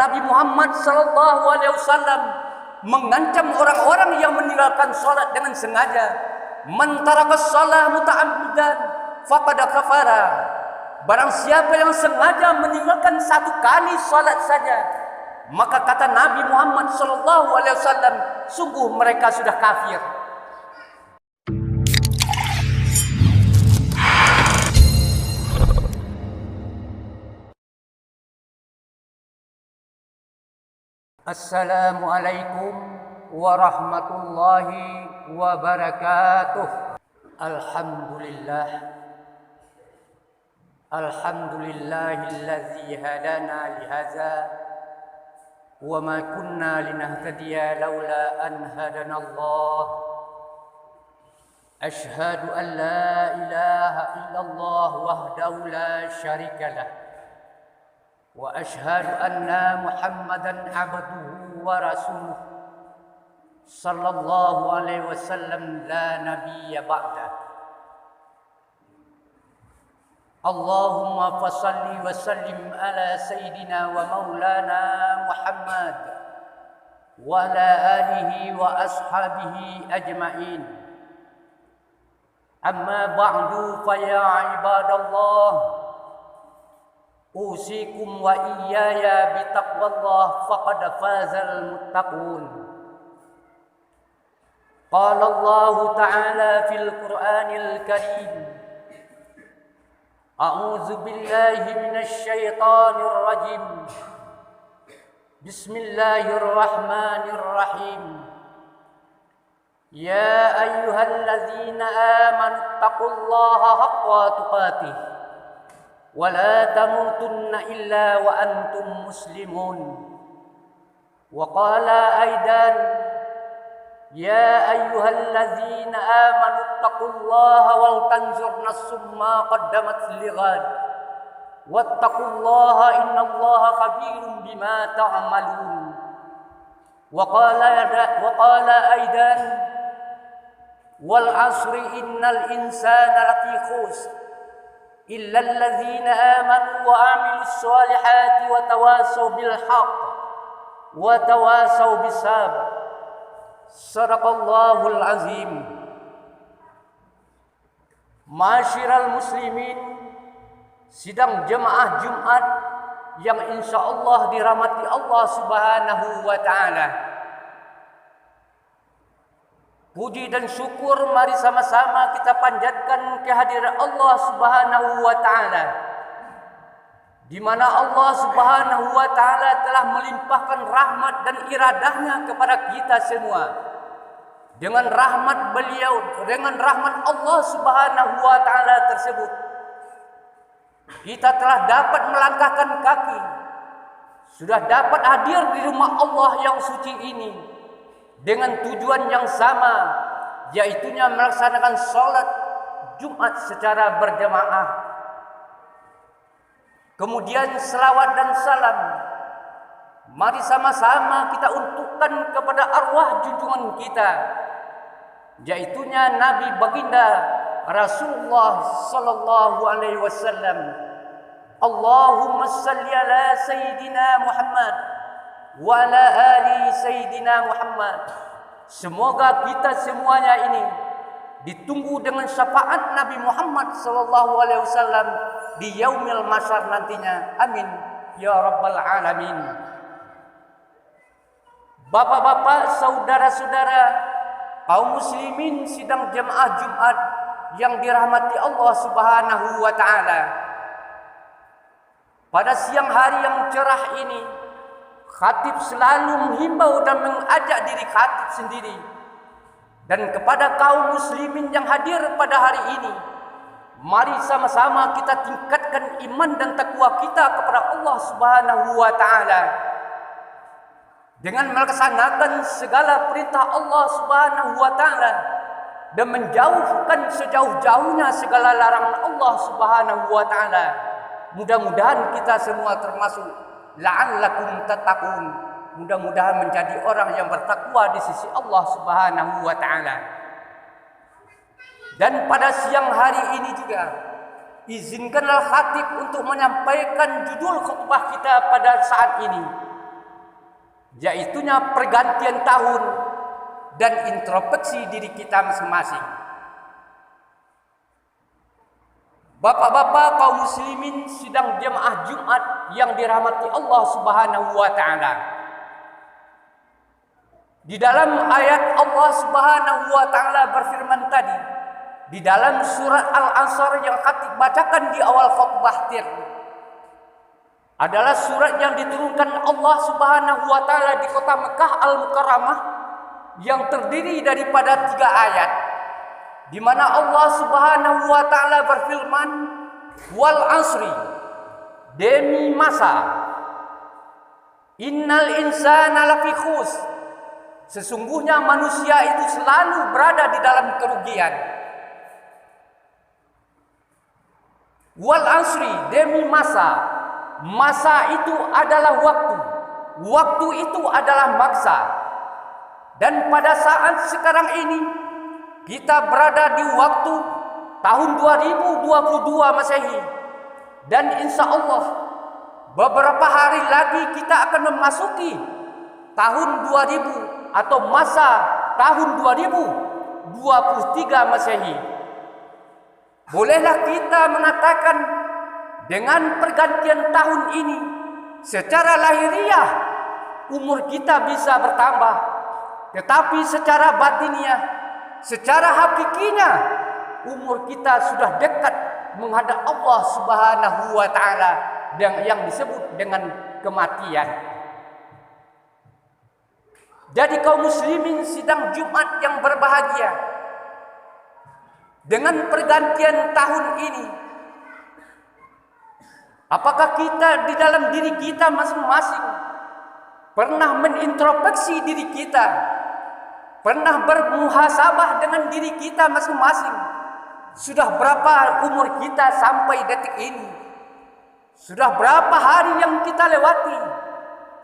Nabi Muhammad sallallahu alaihi wasallam mengancam orang-orang yang meninggalkan salat dengan sengaja. Man tarakas shalah muta'ammidan faqad kafara. Barang siapa yang sengaja meninggalkan satu kali salat saja, maka kata Nabi Muhammad sallallahu alaihi wasallam, sungguh mereka sudah kafir. Assalamualaikum warahmatullahi wabarakatuh. Alhamdulillah. Alhamdulillahilladzi hadana lihadza wa ma kunna linahtadiya laula an hadana Allah. Ashhadu an la ilaha illallah wahdahu la syarika lah. Wa ashhadu anna Muhammadan abduhu wa rasuluh sallallahu alaihi wasallam la nabiyya ba'da. Allahumma fasalli wa sallim ala sayyidina wa maulana Muhammad wa ala alihi wa ashabihi ajma'in. Amma ba'du fa ya ibadallah, usikum wa iyaya bitaqwallah faqad fazal muttaqun. Qala Allah Ta'ala fil Qur'anil Karim, a'udzu billahi minasy syaithanir rajim. Bismillahirrahmanirrahim. Ya ayyuhalladzina amanu taqullaha haqqa tuqatih wa la tamutunna illa wa antum muslimun. Wa qala aidan, ya ayyuhalladzina amanu taqullaha wal tanzur nafsum ma qaddamat lighad wattaqullaha innallaha khabirum bima ta'malun. Wa qala aidan, wal asri innal insana lafi khusr illa alladzina amanu wa amilus solihati wa tawasaw bil haqq wa tawasaw bis sabr. Sadaqallahul azim. Masyiral muslimin, sidang jemaah Jumat yang insyaallah dirahmati Allah Subhanahu wa taala. Puji dan syukur mari sama-sama kita panjatkan kehadiran Allah Subhanahu wa taala, di mana Allah Subhanahu wa taala telah melimpahkan rahmat dan iradahnya kepada kita semua. Dengan rahmat beliau, dengan rahmat Allah Subhanahu wa taala tersebut, kita telah dapat melangkahkan kaki, sudah dapat hadir di rumah Allah yang suci ini dengan tujuan yang sama, yaitunya melaksanakan salat Jumat secara berjamaah. Kemudian selawat dan salam mari sama-sama kita untukkan kepada arwah junjungan kita, yaitunya Nabi Baginda Rasulullah sallallahu alaihi wasallam. Allahumma salli ala sayyidina Muhammad wa ala ali sayyidina Muhammad. Semoga kita semuanya ini ditunggu dengan syafaat Nabi Muhammad sallallahu alaihi wasallam di yaumil masyar nantinya. Amin ya rabbal alamin. Bapak-bapak, saudara-saudara, kaum muslimin sidang jemaah Jumat yang dirahmati Allah Subhanahu wa taala. Pada siang hari yang cerah ini, khatib selalu menghimbau dan mengajak diri khatib sendiri dan kepada kaum muslimin yang hadir pada hari ini, mari sama-sama kita tingkatkan iman dan takwa kita kepada Allah Subhanahu wa taala dengan melaksanakan segala perintah Allah Subhanahu wa taala dan menjauhkan sejauh-jauhnya segala larangan Allah Subhanahu wa taala. Mudah-mudahan kita semua termasuk la'allakum tattaqun. Mudah-mudahan menjadi orang yang bertakwa di sisi Allah Subhanahu wa taala. Dan pada siang hari ini juga izinkanlah khatib untuk menyampaikan judul khutbah kita pada saat ini, yaitunya pergantian tahun dan introspeksi diri kita masing-masing. Bapak-bapak kaum muslimin sidang jemaah Jumat yang dirahmati Allah Subhanahu wa taala. Di dalam ayat Allah Subhanahu wa taala berfirman tadi, di dalam surat Al-Ansar yang khatib bacakan di awal khutbah tadi, adalah surat yang diturunkan Allah Subhanahu wa taala di kota Mekah Al-Mukarramah yang terdiri daripada 3 ayat, di mana Allah Subhanahu wa taala berfirman, wal asri, demi masa, innal insana lafi khus, sesungguhnya manusia itu selalu berada di dalam kerugian. Wal asri, demi masa, masa itu adalah waktu, waktu itu adalah maksa. Dan pada saat sekarang ini kita berada di waktu tahun 2022 Masehi, dan insya Allah beberapa hari lagi kita akan memasuki tahun 2000 atau masa tahun 2023 Masehi. Bolehlah kita mengatakan dengan pergantian tahun ini secara lahiriah umur kita bisa bertambah, tetapi secara batiniah, secara hakikinya umur kita sudah dekat menghadap Allah Subhanahu wa taala yang disebut dengan kematian. Jadi kaum muslimin sidang Jumat yang berbahagia, dengan pergantian tahun ini, apakah kita di dalam diri kita masing-masing pernah menintrospeksi diri kita, pernah bermuhasabah dengan diri kita masing-masing? Sudah berapa umur kita sampai detik ini? Sudah berapa hari yang kita lewati?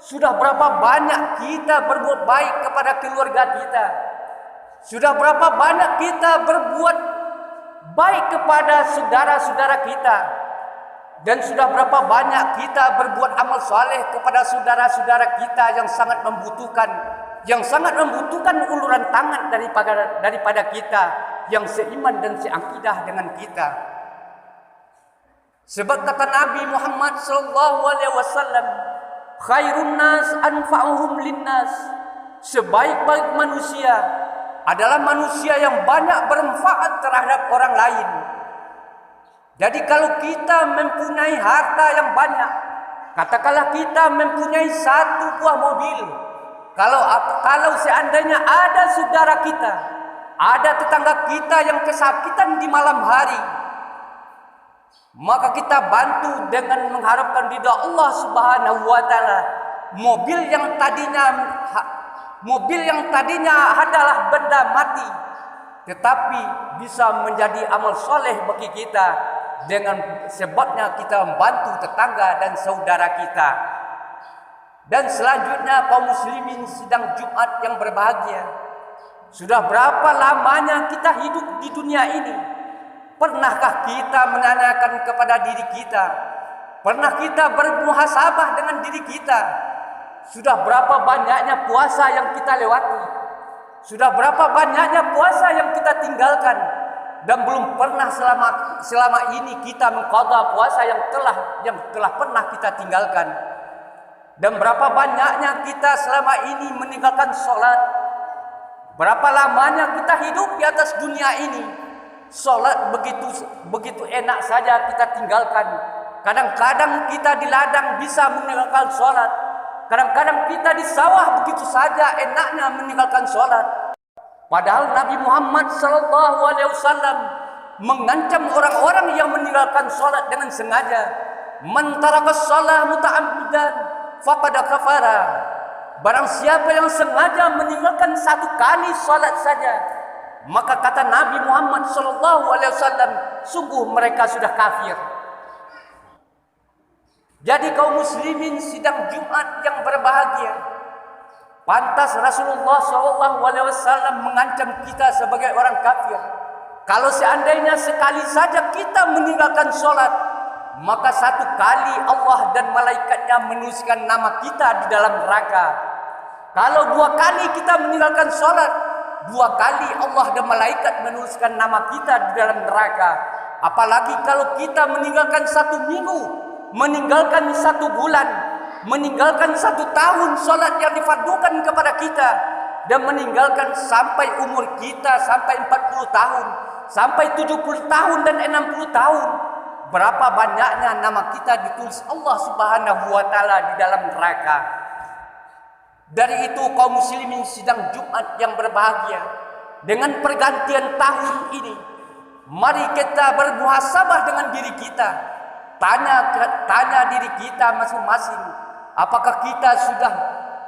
Sudah berapa banyak kita berbuat baik kepada keluarga kita? Sudah berapa banyak kita berbuat baik kepada saudara-saudara kita? Dan sudah berapa banyak kita berbuat amal saleh kepada saudara-saudara kita yang sangat membutuhkan uluran tangan daripada kita yang seiman dan seakidah dengan kita. Sebab kata Nabi Muhammad sallallahu alaihi wasallam, khairun nas anfa'uhum linnas, sebaik-baik manusia adalah manusia yang banyak bermanfaat terhadap orang lain. Jadi kalau kita mempunyai harta yang banyak, katakanlah kita mempunyai 1 buah mobil, kalau seandainya ada saudara kita, ada tetangga kita yang kesakitan di malam hari, maka kita bantu dengan mengharapkan ridha Allah Subhanahu wa taala. Mobil yang tadinya adalah benda mati, tetapi bisa menjadi amal soleh bagi kita dengan sebabnya kita membantu tetangga dan saudara kita. Dan selanjutnya kaum muslimin sidang Jumat yang berbahagia, sudah berapa lamanya kita hidup di dunia ini? Pernahkah kita menanyakan kepada diri kita? Pernah kita bermuhasabah dengan diri kita? Sudah berapa banyaknya puasa yang kita lewati? Sudah berapa banyaknya puasa yang kita tinggalkan? Dan belum pernah selama ini kita mengqadha puasa yang telah pernah kita tinggalkan. Dan berapa banyaknya kita selama ini meninggalkan sholat? Berapa lamanya kita hidup di atas dunia ini? Sholat begitu enak saja kita tinggalkan. Kadang-kadang kita di ladang bisa meninggalkan sholat. Kadang-kadang kita di sawah begitu saja enaknya meninggalkan sholat. Padahal Nabi Muhammad SAW mengancam orang-orang yang meninggalkan sholat dengan sengaja. Man taraka shalah muta'ammidan faqad kafara. Barang siapa yang sengaja meninggalkan 1 kali sholat saja, maka kata Nabi Muhammad SAW, sungguh mereka sudah kafir. Jadi kaum muslimin sidang Jumat yang berbahagia, pantas Rasulullah SAW mengancam kita sebagai orang kafir. Kalau seandainya sekali saja kita meninggalkan sholat, maka 1 kali Allah dan malaikatnya menuliskan nama kita di dalam neraka. Kalau 2 kali kita meninggalkan sholat, 2 kali Allah dan malaikat menuliskan nama kita di dalam neraka. Apalagi kalau kita meninggalkan 1 minggu, meninggalkan 1 bulan, meninggalkan 1 tahun sholat yang difardukan kepada kita, dan meninggalkan sampai umur kita sampai 40 tahun, sampai 70 tahun dan 60 tahun. Berapa banyaknya nama kita ditulis Allah Subhanahu wa taala di dalam neraka. Dari itu kaum muslimin sidang Jumat yang berbahagia, dengan pergantian tahun ini, mari kita bermuhasabah dengan diri kita. Tanya diri kita masing-masing, apakah kita sudah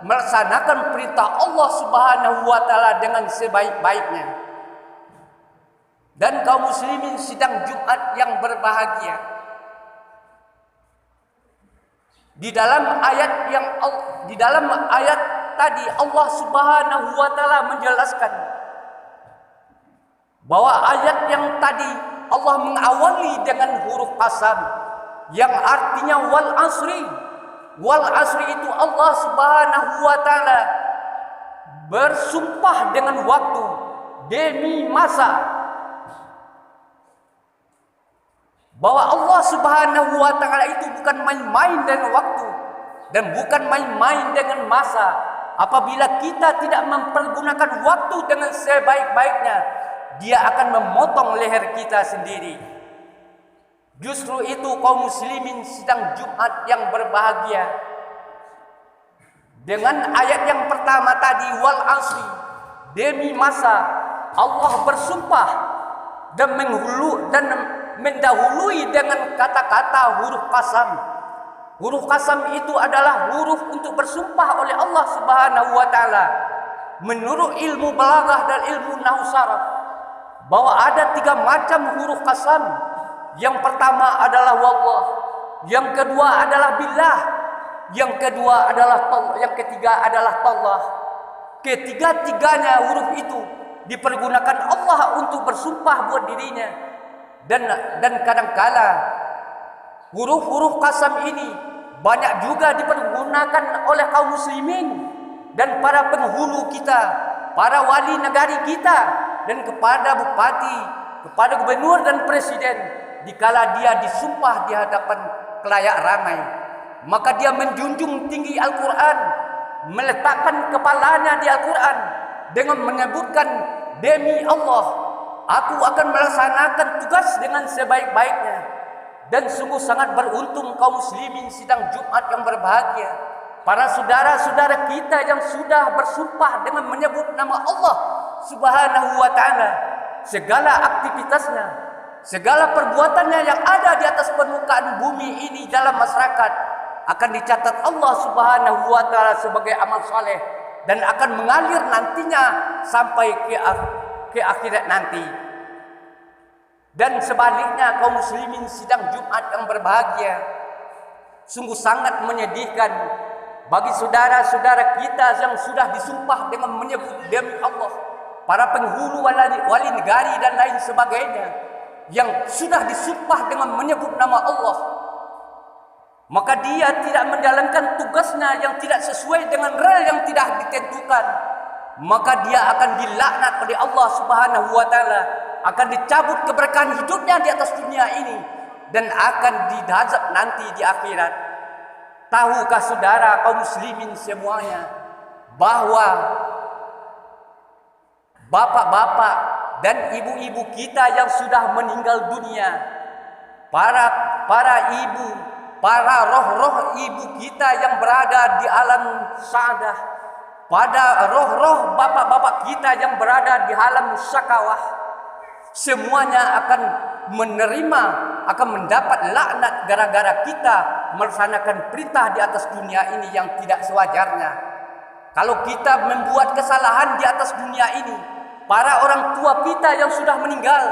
melaksanakan perintah Allah Subhanahu wa taala dengan sebaik-baiknya. Dan kaum muslimin sidang Jumat yang berbahagia, di dalam ayat tadi Allah Subhanahu wa taala menjelaskan bahwa ayat yang tadi Allah mengawali dengan huruf qasam yang artinya wal asri. Wal asri itu Allah Subhanahu wa taala bersumpah dengan waktu demi masa. Bahwa Allah Subhanahu wa taala itu bukan main-main dengan waktu dan bukan main-main dengan masa. Apabila kita tidak mempergunakan waktu dengan sebaik-baiknya, Dia akan memotong leher kita sendiri. Justru itu kaum muslimin sidang Jumat yang berbahagia, dengan ayat yang pertama tadi wal asri, demi masa, Allah bersumpah dan mendahului dengan kata-kata huruf qasam. Huruf qasam itu adalah huruf untuk bersumpah oleh Allah Subhanahu wa taala. Menurut ilmu balaghah dan ilmu nahwu saraf, bahwa ada 3 macam huruf qasam. Yang pertama adalah wallah, yang kedua adalah billah, yang ketiga adalah tallah. Ketiga-tiganya huruf itu dipergunakan Allah untuk bersumpah buat dirinya. Dan kadang-kala huruf-huruf qasam ini banyak juga dipergunakan oleh kaum muslimin dan para penghulu kita, para wali negari kita, dan kepada bupati, kepada gubernur dan presiden. Dikala dia disumpah di hadapan khalayak ramai, maka dia menjunjung tinggi Al-Quran, meletakkan kepalanya di Al-Quran dengan menyebutkan, demi Allah, aku akan melaksanakan tugas dengan sebaik-baiknya. Dan sungguh sangat beruntung kaum muslimin sidang Jumat yang berbahagia, para saudara-saudara kita yang sudah bersumpah dengan menyebut nama Allah Subhanahu wa taala. Segala aktivitasnya, segala perbuatannya yang ada di atas permukaan bumi ini dalam masyarakat akan dicatat Allah Subhanahu wa taala sebagai amal saleh dan akan mengalir nantinya sampai ke akhirat nanti. Dan sebaliknya kaum muslimin sidang Jumat yang berbahagia, sungguh sangat menyedihkan bagi saudara-saudara kita yang sudah disumpah dengan menyebut demi Allah, para penghulu wali negari dan lain sebagainya, yang sudah disumpah dengan menyebut nama Allah, maka dia tidak menjalankan tugasnya yang tidak sesuai dengan rel yang tidak ditentukan, maka dia akan dilaknat oleh Allah Subhanahu wa taala, akan dicabut keberkahan hidupnya di atas dunia ini dan akan didazab nanti di akhirat. Tahukah saudara kaum muslimin semuanya bahwa bapak-bapak dan ibu-ibu kita yang sudah meninggal dunia, para ibu, para roh-roh ibu kita yang berada di alam sa'adah, pada roh-roh bapak-bapak kita yang berada di alam syakawah, semuanya akan menerima, akan mendapat laknat gara-gara kita melaksanakan perintah di atas dunia ini yang tidak sewajarnya. Kalau kita membuat kesalahan di atas dunia ini, para orang tua kita yang sudah meninggal,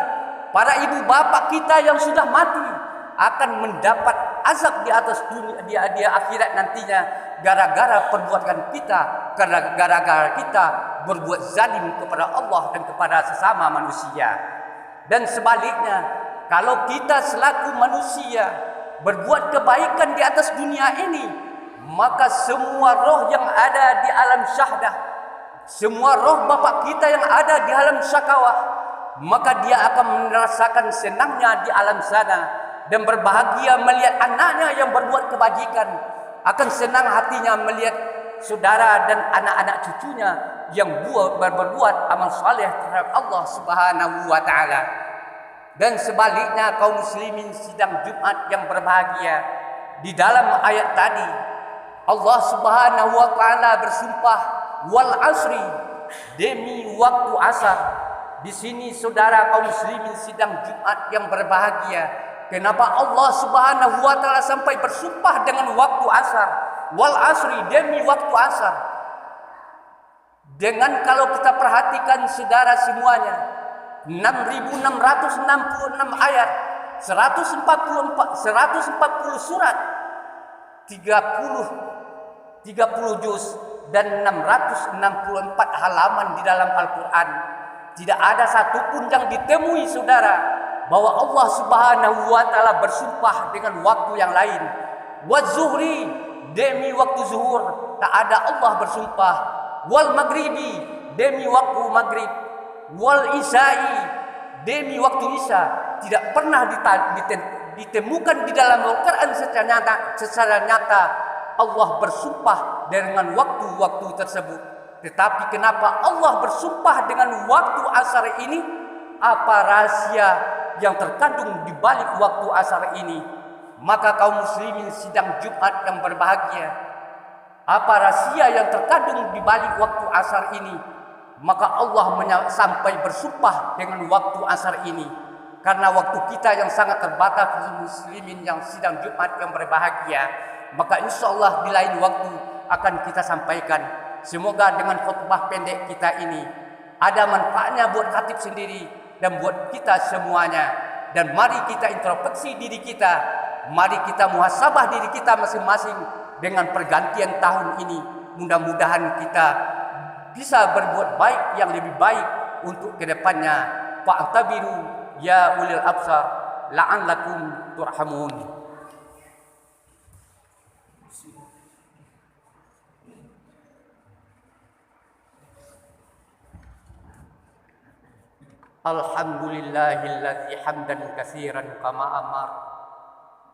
para ibu bapak kita yang sudah mati akan mendapat azab di atas dunia, di akhirat nantinya gara-gara perbuatan kita, gara-gara kita berbuat zalim kepada Allah dan kepada sesama manusia. Dan sebaliknya, kalau kita selaku manusia berbuat kebaikan di atas dunia ini, maka semua roh yang ada di alam syahdah, semua roh bapak kita yang ada di alam syakawah, maka dia akan merasakan senangnya di alam sana dan berbahagia melihat anaknya yang berbuat kebajikan, akan senang hatinya melihat saudara dan anak-anak cucunya yang berbuat amal saleh terhadap Allah Subhanahu wa taala. Dan sebaliknya kaum muslimin sidang Jumat yang berbahagia, di dalam ayat tadi Allah Subhanahu wa taala bersumpah wal asri, demi waktu asar. Di sini saudara kaum muslimin sidang Jumat yang berbahagia, kenapa Allah Subhanahu wa taala sampai bersumpah dengan waktu asar? Wal asri, demi waktu asar. Dengan kalau kita perhatikan saudara semuanya, 6.666 ayat, 140 surat, 30 juz dan 664 halaman di dalam Al-Quran. Tidak ada satupun yang ditemui saudara bahwa Allah Subhanahu wa taala bersumpah dengan waktu yang lain. Wa zuhri, demi waktu zuhur, tak ada Allah bersumpah. Wal maghribi, demi waktu maghrib. Wal isya'i, demi waktu isya. Tidak pernah ditemukan di dalam Al-Quran secara nyata Allah bersumpah dengan waktu-waktu tersebut. Tetapi kenapa Allah bersumpah dengan waktu asar ini? Apa rahasia yang terkandung di balik waktu asar ini? Maka kaum muslimin sidang Jumat yang berbahagia, apa rahasia yang terkandung di balik waktu asar ini? Maka Allah sampai bersumpah dengan waktu asar ini. Karena waktu kita yang sangat terbatas kaum muslimin yang sidang Jumat yang berbahagia, maka insya Allah di lain waktu akan kita sampaikan. Semoga dengan khutbah pendek kita ini ada manfaatnya buat khatib sendiri dan buat kita semuanya. Dan mari kita introspeksi diri kita, mari kita muhasabah diri kita masing-masing dengan pergantian tahun ini. Mudah-mudahan kita bisa berbuat baik yang lebih baik untuk kedepannya. Fa'tabiru ya ulil absar la'allakum turhamun. Alhamdulillahilladzi hamdan katsiran kama amar.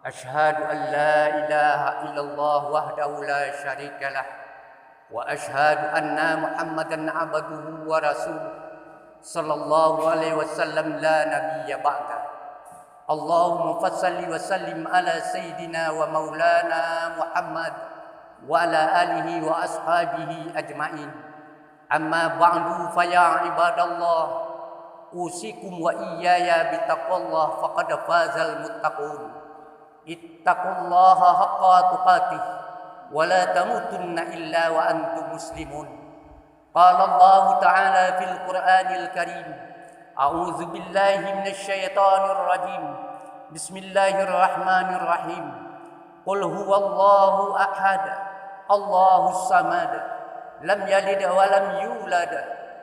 Asyhadu an la ilaha illallah wahdahu la syarika lah. Wa asyhadu anna Muhammadan abduhu wa rasuluh sallallahu alaihi wasallam la nabiyya ba'da. Allahumma fassalli wa sallim ala sayyidina wa maulana Muhammad wa ala alihi wa ashabihi ajma'in. Amma ba'du fa ya ibadallah, usikum wa iyaya bitaqwallah faqad fazal muttaqun. Ittaqullaha haqqa tuqatih wa la tamutunna illa wa antum muslimun. Qala Allah ta'ala fil Qur'anil Karim, a'udzu billahi minasy syaithanir rajim. Bismillahirrahmanirrahim. Qul huwallahu ahad, Allahus samad, lam yalid wa lam yulad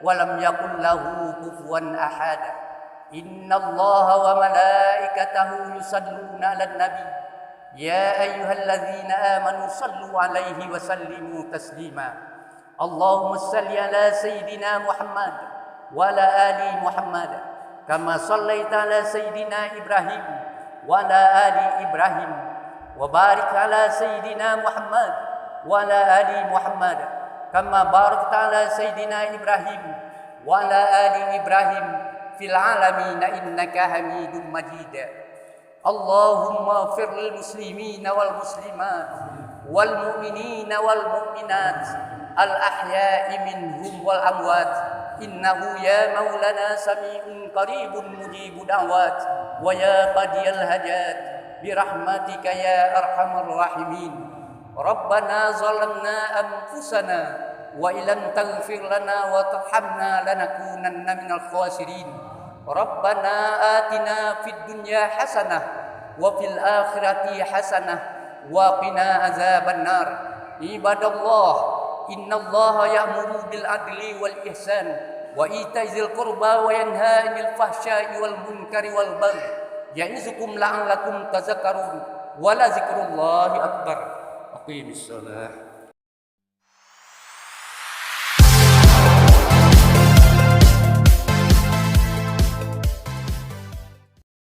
walam yakul lahu kufuwan ahad. Innallaha wa malaikatahu yusalluna 'alan nabi ya ayyuhalladzina amanu sallu 'alaihi wa sallimu taslima. Allahumma salli ala sayyidina Muhammad wa ala ali Muhammad kama sallaita ala sayyidina Ibrahim wa ala ali Ibrahim wa barik ala sayyidina Muhammad wa ala ali Muhammad kama barakta ala sayyidina Ibrahim wa ala ali Ibrahim fil alamin innaka Hamidum Majid. Allahumma ighfir lil muslimin wal muslimat wal mu'minin wal mu'minat al ahya'i minhum wal amwat innahu ya maulana sami'un qaribun mujibud da'wat wa ya qadiyal hajat bi rahmatika ya arhamar rahimin. Rabbana zalamna anfusana wa illam taghfir lana wa tarhamna lanakunanna minal khasirin. Rabbana atina fid dunya hasanah wa fil akhirati hasanah wa qina azabannar. Ibadallah, innallaha ya'muru bil adli wal ihsan wa ita'izil qurba wa yanha 'anil fahsya'i wal munkari wal baghi ya'izukum la'allakum tadhakkarun wa la zikrullahi akbar. Aqimis salah.